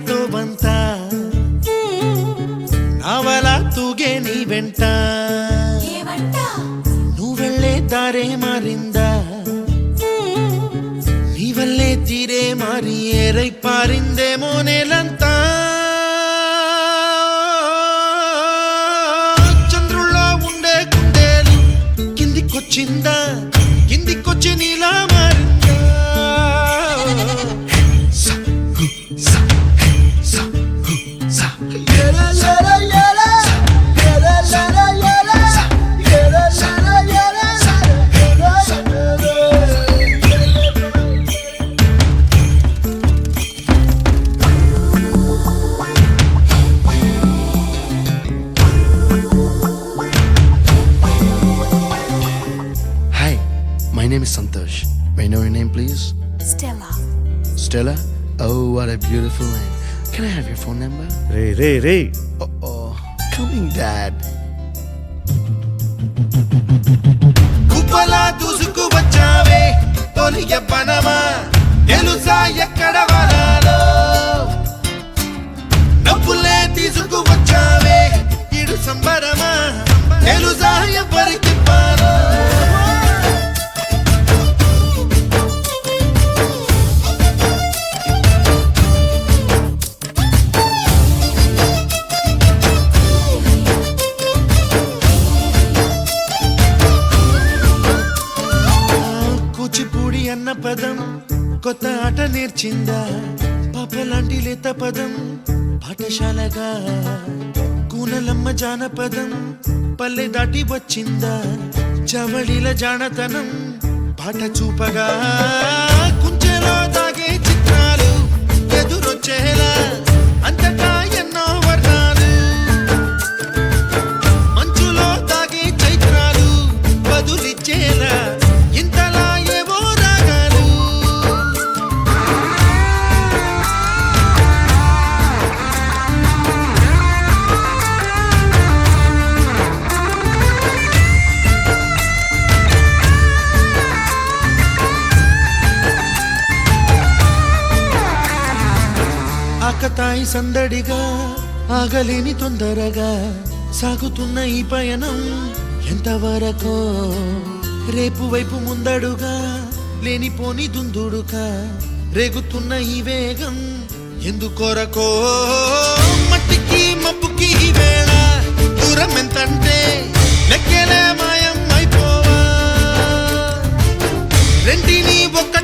తో ಬಂತ నావల తూగే నీ వెంట నువ్వెళ్ళే దారే మారిందా నీ వల్లే తీరే మారి ఏరై పారిందేమో నేలంతా చంద్రుల్లో ఉండే గుండెలు కిందికొచ్చిందా కిందికొచ్చి నీలా మారిందా My name is Santosh. May I know your name, please? Stella. Stella? Oh, what a beautiful name. Can I have your phone number? Ray Oh, coming, Dad. కుప్పలా దూసుకు వచ్చావే తొలి యవ్వనమా తెలుసా ఎక్కడ వనాలో నవ్వులే తీసుకు వచ్చావే ఇడు సంబరమా తెలుసా ఎవరికి పాలో కూచిపూడి అన్న పదం కొత్త ఆట నేర్చిందా పాపలాంటి లేత పదం పాఠశాలగా కూనలమ్మ జానపదం పల్లె దాటి వచ్చిందా చవళిల జానతనం పాట చూపగా కుంచెలో దాగే చిత్రాలు ఎదురొచ్చేలా అంతటా ఎన్నో వర్ణాలు మంచులో దాగే చైత్రాలు బదులిచ్చేలా ఇంతలా ఏవో రాగాలు ఆకతాయి సందడిగా ఆగలేని తొందరగా సాగుతున్న ఈ పయనం ఎంతవరకో రేపు వైపు ముందడుగా లేనిపోని దుందుడుగా రేగుతున్న ఈ వేగం ఎందుకొరకో మట్టికి మబ్బుకి ఈ వేళ దూరం ఎంతంటే లెక్కలే మాయం అయిపోవా రెంటిని ఒక్క